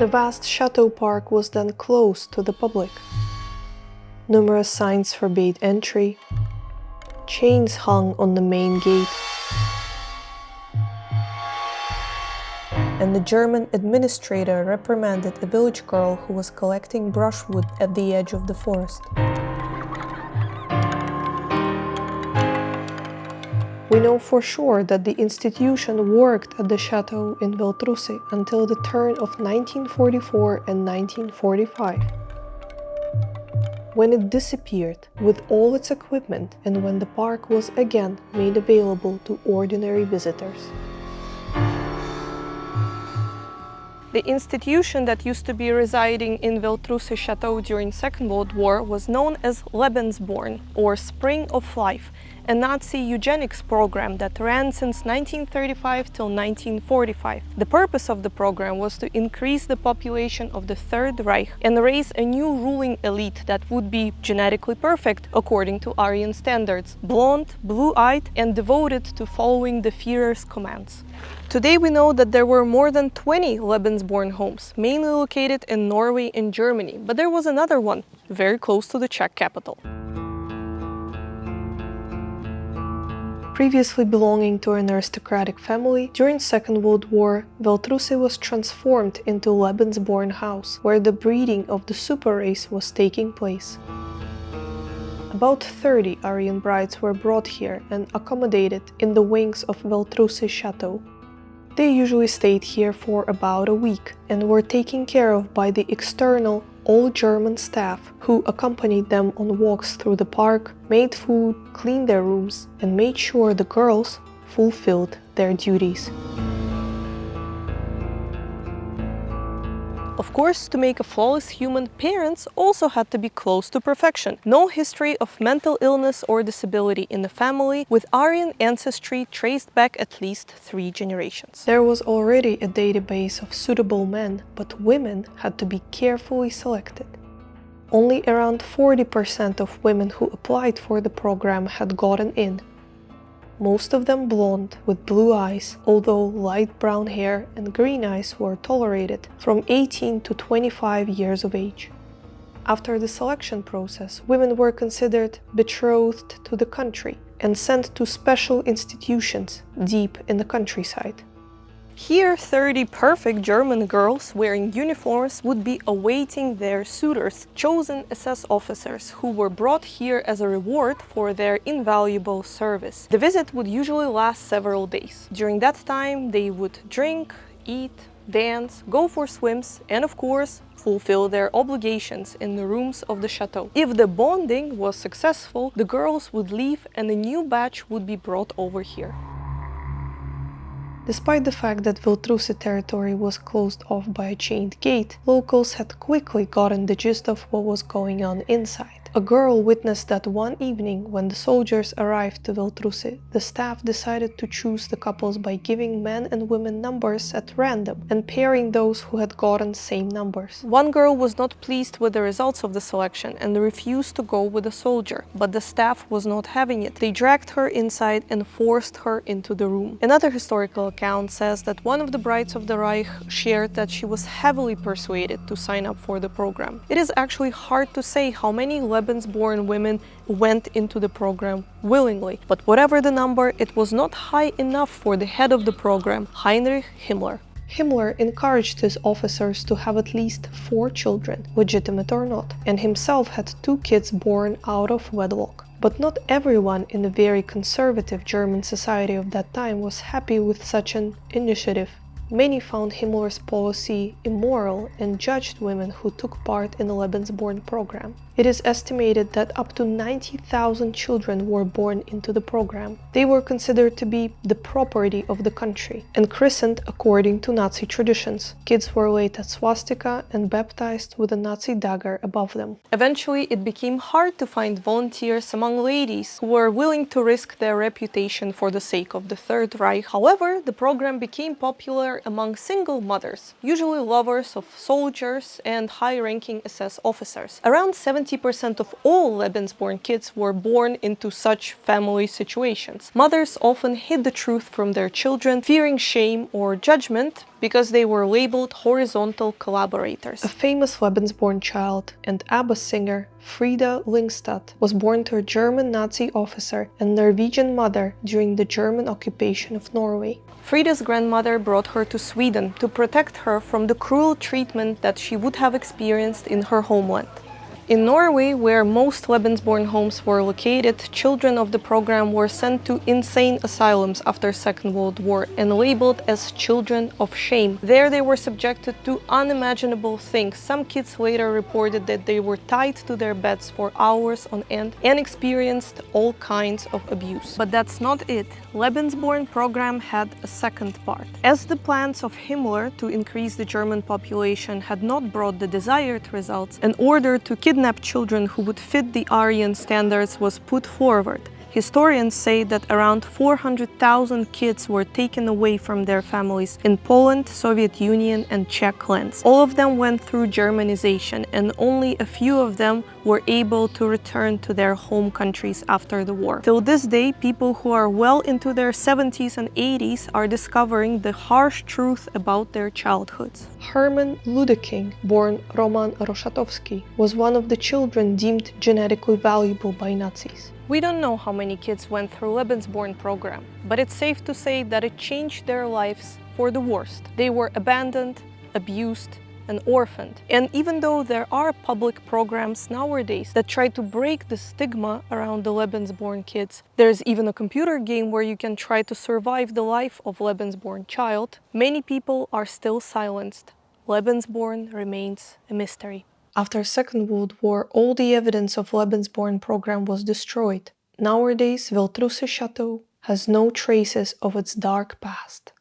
The vast chateau park was then closed to the public. Numerous signs forbade entry, chains hung on the main gate, and the German administrator reprimanded a village girl who was collecting brushwood at the edge of the forest. We know for sure that the institution worked at the chateau in Veltrusy until the turn of 1944 and 1945, when it disappeared with all its equipment and when the park was again made available to ordinary visitors. The institution that used to be residing in Veltrusy Chateau during Second World War was known as Lebensborn, or Spring of Life, a Nazi eugenics program that ran since 1935 till 1945. The purpose of the program was to increase the population of the Third Reich and raise a new ruling elite that would be genetically perfect according to Aryan standards, blonde, blue-eyed, and devoted to following the Führer's commands. Today we know that there were more than 20 Lebensborn homes, mainly located in Norway and Germany, but there was another one, very close to the Czech capital. Previously belonging to an aristocratic family, during Second World War, Veltrusy was transformed into Lebensborn house, where the breeding of the super race was taking place. About 30 Aryan brides were brought here and accommodated in the wings of Veltrusy Chateau. They usually stayed here for about a week and were taken care of by the external all-German staff who accompanied them on walks through the park, made food, cleaned their rooms, and made sure the girls fulfilled their duties. Of course, to make a flawless human, parents also had to be close to perfection. No history of mental illness or disability in the family, with Aryan ancestry traced back at least 3 generations. There was already a database of suitable men, but women had to be carefully selected. Only around 40% of women who applied for the program had gotten in. Most of them blonde with blue eyes, although light brown hair and green eyes were tolerated from 18 to 25 years of age. After the selection process, women were considered betrothed to the country and sent to special institutions deep in the countryside. Here, 30 perfect German girls wearing uniforms would be awaiting their suitors, chosen SS officers, who were brought here as a reward for their invaluable service. The visit would usually last several days. During that time, they would drink, eat, dance, go for swims, and of course, fulfill their obligations in the rooms of the chateau. If the bonding was successful, the girls would leave and a new batch would be brought over here. Despite the fact that Veltrusy territory was closed off by a chained gate, locals had quickly gotten the gist of what was going on inside. A girl witnessed that one evening when the soldiers arrived to Veltrusy, the staff decided to choose the couples by giving men and women numbers at random and pairing those who had gotten same numbers. One girl was not pleased with the results of the selection and refused to go with a soldier, but the staff was not having it. They dragged her inside and forced her into the room. Another historical account says that one of the brides of the Reich shared that she was heavily persuaded to sign up for the program. It is actually hard to say how many Lebensborn women went into the program willingly, but whatever the number, it was not high enough for the head of the program, Heinrich Himmler. Himmler encouraged his officers to have at least 4 children, legitimate or not, and himself had 2 kids born out of wedlock. But not everyone in the very conservative German society of that time was happy with such an initiative. Many found Himmler's policy immoral and judged women who took part in the Lebensborn program. It is estimated that up to 90,000 children were born into the program. They were considered to be the property of the country and christened according to Nazi traditions. Kids were laid at swastika and baptized with a Nazi dagger above them. Eventually, it became hard to find volunteers among ladies who were willing to risk their reputation for the sake of the Third Reich. However, the program became popular among single mothers, usually lovers of soldiers and high-ranking SS officers. Around 70% of all Lebensborn kids were born into such family situations. Mothers often hid the truth from their children, fearing shame or judgment, because they were labeled horizontal collaborators. A famous Lebensborn child and ABBA singer, Frida Lyngstad, was born to a German Nazi officer and Norwegian mother during the German occupation of Norway. Frida's grandmother brought her to Sweden to protect her from the cruel treatment that she would have experienced in her homeland. In Norway, where most Lebensborn homes were located, children of the program were sent to insane asylums after Second World War and labeled as children of shame. There they were subjected to unimaginable things. Some kids later reported that they were tied to their beds for hours on end and experienced all kinds of abuse. But that's not it. Lebensborn program had a second part. As the plans of Himmler to increase the German population had not brought the desired results, an order to kidnap children who would fit the Aryan standards was put forward. Historians say that around 400,000 kids were taken away from their families in Poland, Soviet Union, and Czech lands. All of them went through Germanization, and only a few of them were able to return to their home countries after the war. Till this day, people who are well into their 70s and 80s are discovering the harsh truth about their childhoods. Herman Ludeking, born Roman Roshatowski, was one of the children deemed genetically valuable by Nazis. We don't know how many kids went through Lebensborn program, but it's safe to say that it changed their lives for the worst. They were abandoned, abused, and orphaned. And even though there are public programs nowadays that try to break the stigma around the Lebensborn kids, there's even a computer game where you can try to survive the life of Lebensborn child, many people are still silenced. Lebensborn remains a mystery. After Second World War, all the evidence of Lebensborn program was destroyed. Nowadays, Veltrusse Chateau has no traces of its dark past.